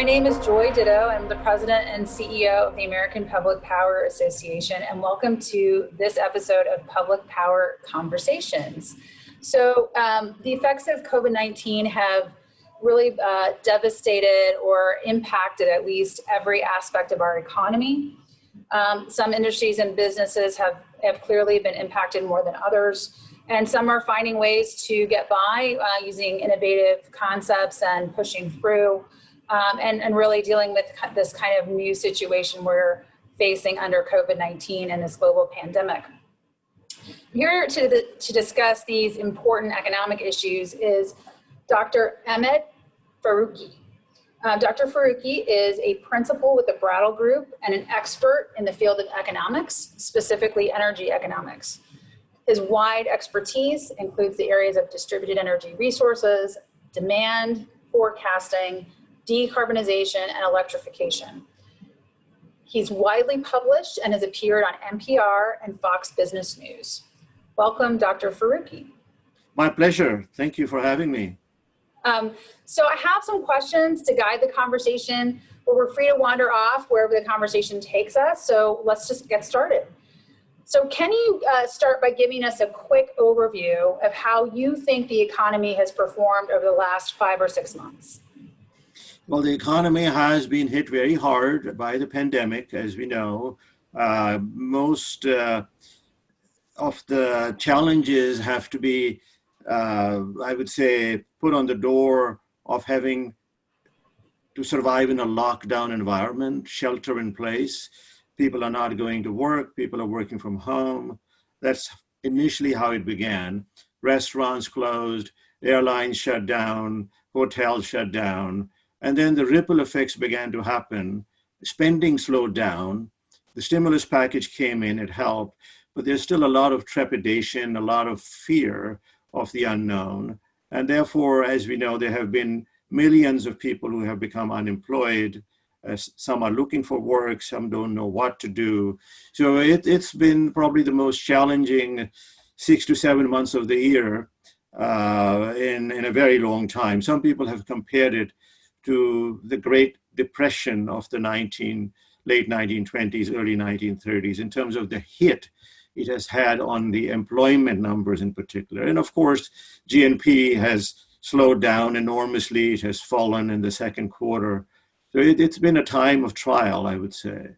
name is Joy Ditto. I'm the president and CEO of the American Public Power Association, and welcome to this episode of Public Power Conversations. So the effects of COVID-19 have really devastated or impacted at least every aspect of our economy. Some industries and businesses have clearly been impacted more than others, and some are finding ways to get by using innovative concepts and pushing through. And really dealing with this kind of new situation we're facing under COVID-19 and this global pandemic. Here to discuss these important economic issues is Dr. Ahmed Faruqi. Dr. Faruqi is a principal with the Brattle Group and an expert in the field of economics, specifically energy economics. His wide expertise includes the areas of distributed energy resources, demand, forecasting, decarbonization, and electrification. He's widely published and has appeared on NPR and Fox Business News. Welcome, Dr. Faruqi. My pleasure. Thank you for having me. So I have some questions to guide the conversation, but we're free to wander off wherever the conversation takes us. So let's just get started. So can you start by giving us a quick overview of how you think the economy has performed over the last 5 or 6 months? Well, the economy has been hit very hard by the pandemic, as we know. Most of the challenges have to be, I would say, put on the door of having to survive in a lockdown environment, shelter in place. People are not going to work, people are working from home. That's initially how it began. Restaurants closed, airlines shut down, hotels shut down. And then the ripple effects began to happen. Spending slowed down. The stimulus package came in, it helped, but there's still a lot of trepidation, a lot of fear of the unknown. And therefore, as we know, there have been millions of people who have become unemployed. Some are looking for work, some don't know what to do. So it's been probably the most challenging 6 to 7 months of the year in a very long time. Some people have compared it to the Great Depression of the late 1920s, early 1930s, in terms of the hit it has had on the employment numbers in particular. And of course, GNP has slowed down enormously. It has fallen in the second quarter. So it's been a time of trial, I would say.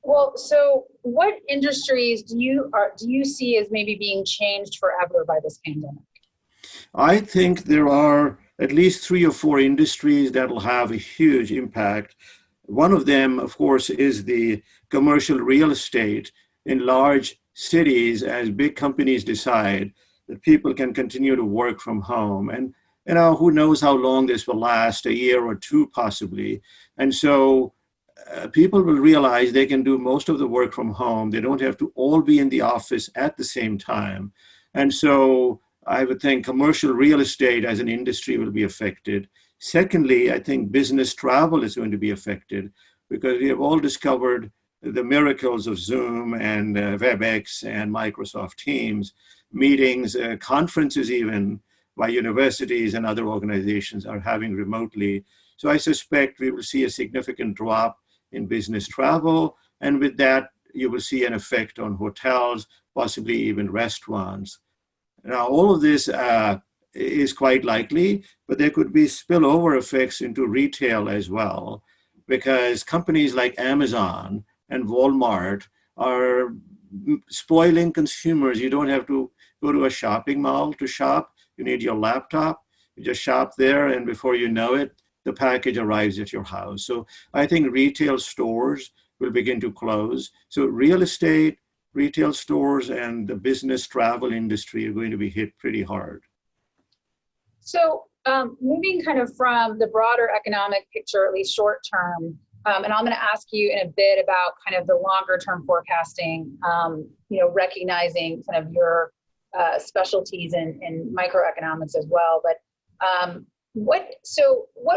Well, so what industries do you see as maybe being changed forever by this pandemic? I think there are at least 3 or 4 industries that will have a huge impact. One of them, of course, is the commercial real estate in large cities as big companies decide that people can continue to work from home. And who knows how long this will last, a year or 2 possibly. And so people will realize they can do most of the work from home. They don't have to all be in the office at the same time. And so I would think commercial real estate as an industry will be affected. Secondly, I think business travel is going to be affected because we have all discovered the miracles of Zoom and WebEx and Microsoft Teams, meetings, conferences even by universities and other organizations are having remotely. So I suspect we will see a significant drop in business travel. And with that, you will see an effect on hotels, possibly even restaurants. Now, all of this is quite likely, but there could be spillover effects into retail as well, because companies like Amazon and Walmart are spoiling consumers. You don't have to go to a shopping mall to shop. You need your laptop. You just shop there, and before you know it, the package arrives at your house. So I think retail stores will begin to close. So real estate, retail stores, and the business travel industry are going to be hit pretty hard. So moving kind of from the broader economic picture, at least short term, and I'm going to ask you in a bit about kind of the longer term forecasting, recognizing kind of your specialties in microeconomics as well. But what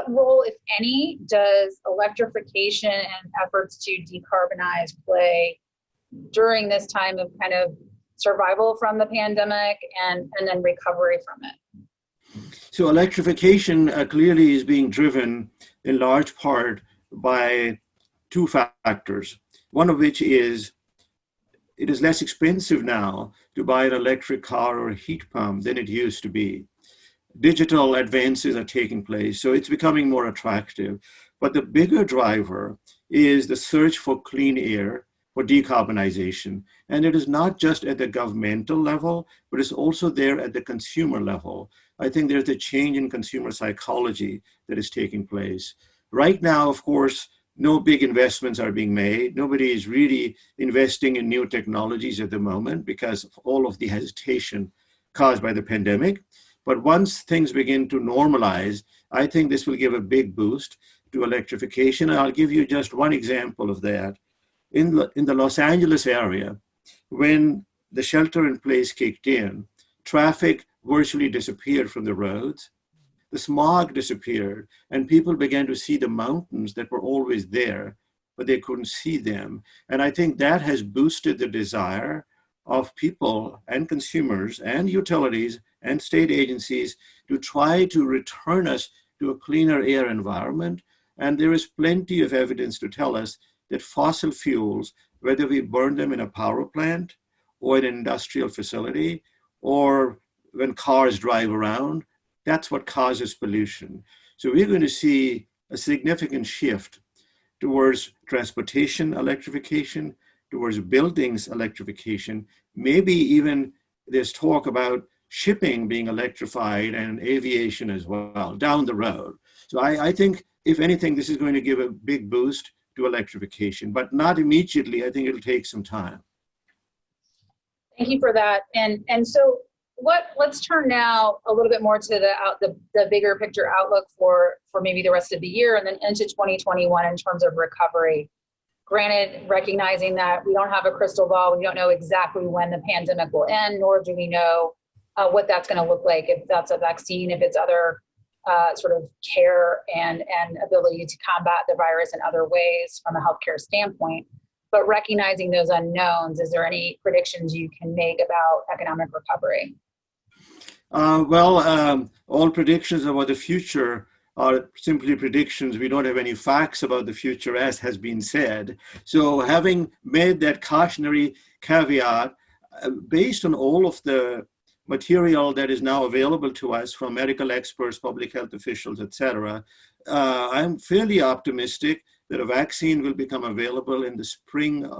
role, if any, does electrification and efforts to decarbonize play during this time of kind of survival from the pandemic and then recovery from it? So electrification clearly is being driven in large part by two factors. One of which is it is less expensive now to buy an electric car or a heat pump than it used to be. Digital advances are taking place, so it's becoming more attractive. But the bigger driver is the search for clean air, for decarbonization. And it is not just at the governmental level, but it's also there at the consumer level. I think there's a change in consumer psychology that is taking place. Right now, of course, no big investments are being made. Nobody is really investing in new technologies at the moment because of all of the hesitation caused by the pandemic. But once things begin to normalize, I think this will give a big boost to electrification. And I'll give you just one example of that. In the Los Angeles area, when the shelter in place kicked in, traffic virtually disappeared from the roads. The smog disappeared, and people began to see the mountains that were always there, but they couldn't see them. And I think that has boosted the desire of people and consumers and utilities and state agencies to try to return us to a cleaner air environment. And there is plenty of evidence to tell us that fossil fuels, whether we burn them in a power plant or in an industrial facility, or when cars drive around, that's what causes pollution. So we're going to see a significant shift towards transportation electrification, towards buildings electrification. Maybe even there's talk about shipping being electrified and aviation as well down the road. So I think, if anything, this is going to give a big boost to electrification, but not immediately. I think it'll take some time. Thank you for that. And so let's turn now a little bit more to the bigger picture outlook for maybe the rest of the year and then into 2021 in terms of recovery. Granted, recognizing that we don't have a crystal ball, we don't know exactly when the pandemic will end, nor do we know what that's going to look like, if that's a vaccine, if it's other sort of care and ability to combat the virus in other ways from a healthcare standpoint. But recognizing those unknowns, is there any predictions you can make about economic recovery? All predictions about the future are simply predictions. We don't have any facts about the future, as has been said. So having made that cautionary caveat, based on all of the material that is now available to us from medical experts, public health officials, etc., I'm fairly optimistic that a vaccine will become available in the spring,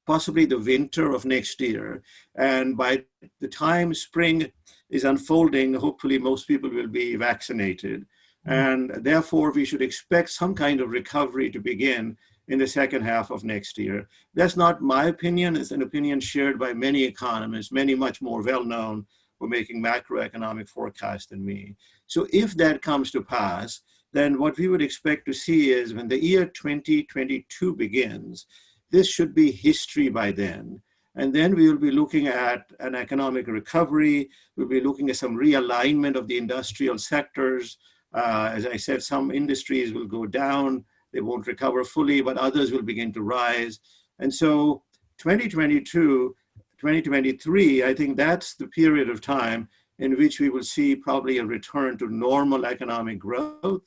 possibly the winter of next year. And by the time spring is unfolding, hopefully most people will be vaccinated. And therefore, we should expect some kind of recovery to begin in the second half of next year. That's not my opinion. It's an opinion shared by many economists, many much more well-known for making macroeconomic forecasts than me. So if that comes to pass, then what we would expect to see is when the year 2022 begins, this should be history by then. And then we will be looking at an economic recovery. We'll be looking at some realignment of the industrial sectors. As I said, some industries will go down. They won't recover fully, but others will begin to rise. And so 2022, 2023, I think that's the period of time in which we will see probably a return to normal economic growth.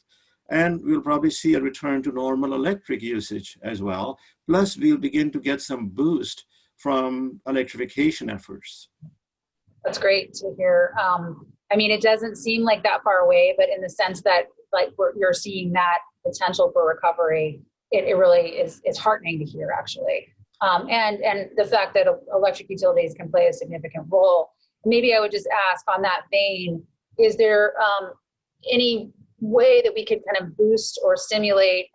And we'll probably see a return to normal electric usage as well. Plus, we'll begin to get some boost from electrification efforts. That's great to hear. I mean, it doesn't seem like that far away, but in the sense that you're seeing that potential for recovery, it really is heartening to hear, actually. And the fact that electric utilities can play a significant role. Maybe I would just ask on that vein, is there any way that we could kind of boost or stimulate,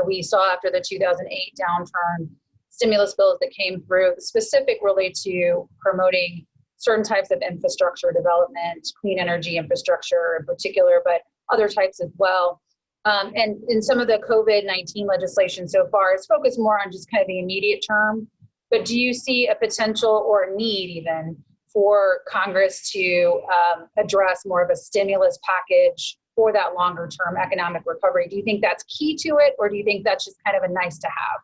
we saw after the 2008 downturn, stimulus bills that came through, specific really to promoting certain types of infrastructure development, clean energy infrastructure in particular, but other types as well. And in some of the COVID-19 legislation so far, it's focused more on just kind of the immediate term. But do you see a potential or a need even for Congress to address more of a stimulus package for that longer term economic recovery? Do you think that's key to it, or do you think that's just kind of a nice to have?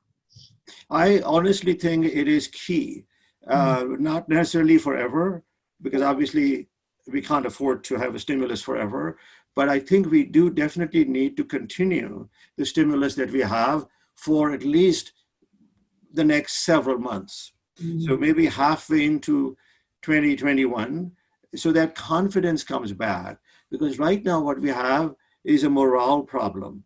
I honestly think it is key. Not necessarily forever, because obviously we can't afford to have a stimulus forever, But I think we do definitely need to continue the stimulus that we have for at least the next several months. So maybe halfway into 2021, so that confidence comes back. Because right now what we have is a morale problem,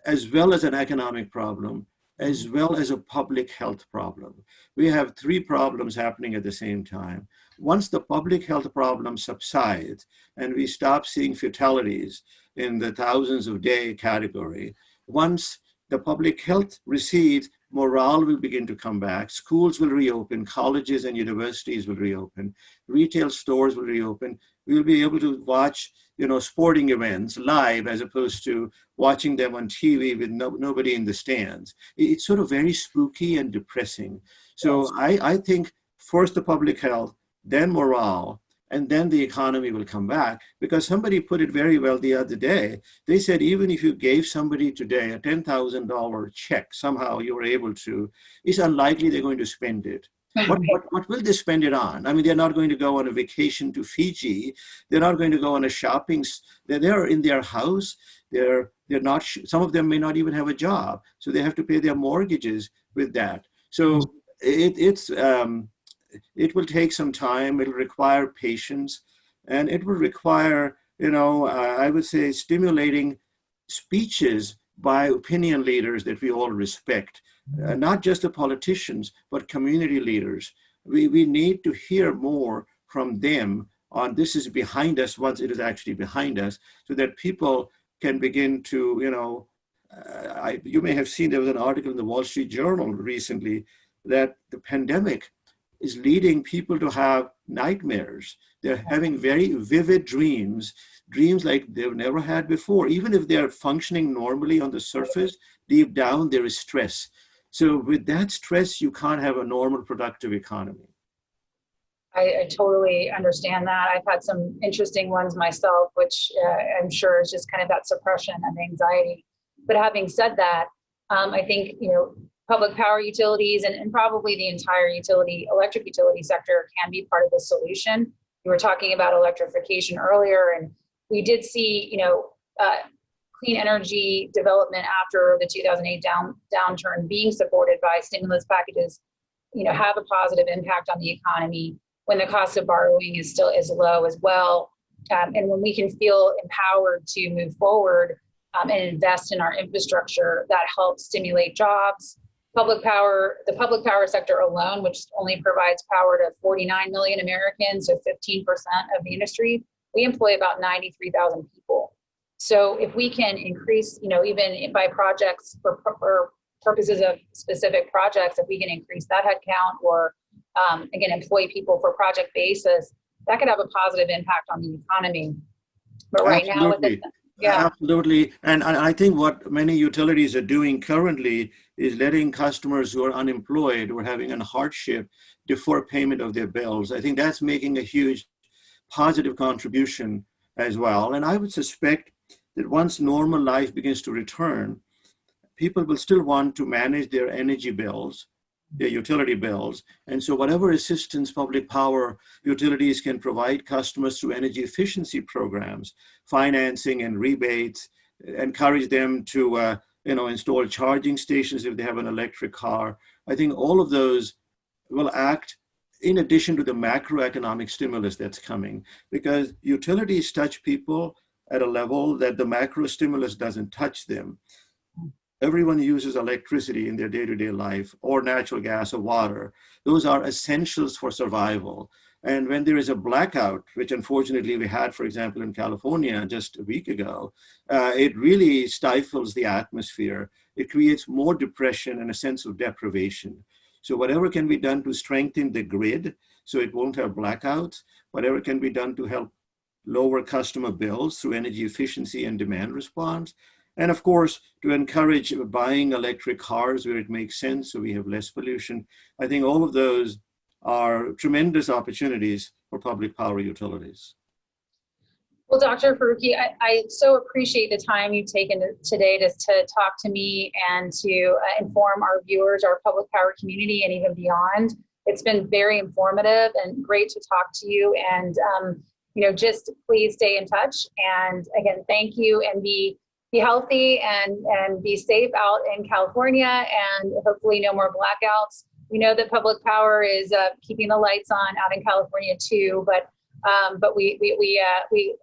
as well as an economic problem, as well as a public health problem. We have three problems happening at the same time. Once the public health problem subsides and we stop seeing fatalities in the thousands of day category, once the public health recedes, morale will begin to come back, schools will reopen, colleges and universities will reopen, retail stores will reopen. We'll be able to watch, sporting events live as opposed to watching them on TV with nobody in the stands. It's sort of very spooky and depressing. So I think first the public health, then morale, and then the economy will come back. Because somebody put it very well the other day. They said, even if you gave somebody today a $10,000 check, somehow you were able to, it's unlikely they're going to spend it. What will they spend it on? I mean, they're not going to go on a vacation to Fiji. They're not going to go on a shopping. They're in their house. They're not. Some of them may not even have a job, so they have to pay their mortgages with that. So it will take some time. It'll require patience, and it will require, I would say, stimulating speeches by opinion leaders that we all respect. Not just the politicians, but community leaders. We need to hear more from them on this is behind us once it is actually behind us, so that people can begin to, you may have seen there was an article in the Wall Street Journal recently that the pandemic is leading people to have nightmares. They're having very vivid dreams like they've never had before. Even if they're functioning normally on the surface, deep down there is stress. So with that stress, you can't have a normal, productive economy. I totally understand that. I've had some interesting ones myself, which I'm sure is just kind of that suppression of anxiety. But having said that, I think, public power utilities and probably the entire electric utility sector can be part of the solution. We were talking about electrification earlier, and we did see, clean energy development after the 2008 downturn being supported by stimulus packages, have a positive impact on the economy when the cost of borrowing is still as low as well. And when we can feel empowered to move forward and invest in our infrastructure, that helps stimulate jobs. The public power sector alone, which only provides power to 49 million Americans, so 15% of the industry, we employ about 93,000 people. So if we can increase, even by projects for purposes of specific projects, if we can increase that headcount or again, employ people for project basis, that could have a positive impact on the economy. But right Absolutely. now, Absolutely. And I think what many utilities are doing currently is letting customers who are unemployed or having a hardship defer payment of their bills. I think that's making a huge positive contribution as well. And I would suspect that once normal life begins to return, people will still want to manage their energy bills, their utility bills. And so whatever assistance public power utilities can provide customers through energy efficiency programs, financing and rebates, encourage them to install charging stations if they have an electric car. I think all of those will act in addition to the macroeconomic stimulus that's coming, because utilities touch people at a level that the macro stimulus doesn't touch them. Everyone uses electricity in their day-to-day life, or natural gas or water. Those are essentials for survival. And when there is a blackout, which unfortunately we had, for example, in California just a week ago, it really stifles the atmosphere. It creates more depression and a sense of deprivation. So whatever can be done to strengthen the grid so it won't have blackouts, whatever can be done to help lower customer bills through energy efficiency and demand response, and of course, to encourage buying electric cars where it makes sense so we have less pollution. I think all of those are tremendous opportunities for public power utilities. Well, Dr. Farooqui, I so appreciate the time you've taken today to talk to me and to inform our viewers, our public power community, and even beyond. It's been very informative and great to talk to you. And just please stay in touch. And again, thank you, and be healthy and be safe out in California, and hopefully no more blackouts. We know that Public Power is keeping the lights on out in California too, but we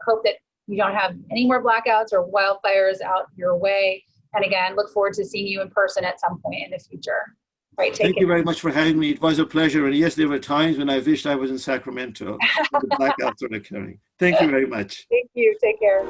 hope that you don't have any more blackouts or wildfires out your way. And again, look forward to seeing you in person at some point in the future. Right, Thank you very much for having me. It was a pleasure. And yes, there were times when I wished I was in Sacramento. The blackouts are occurring. Thank you very much. Thank you. Take care.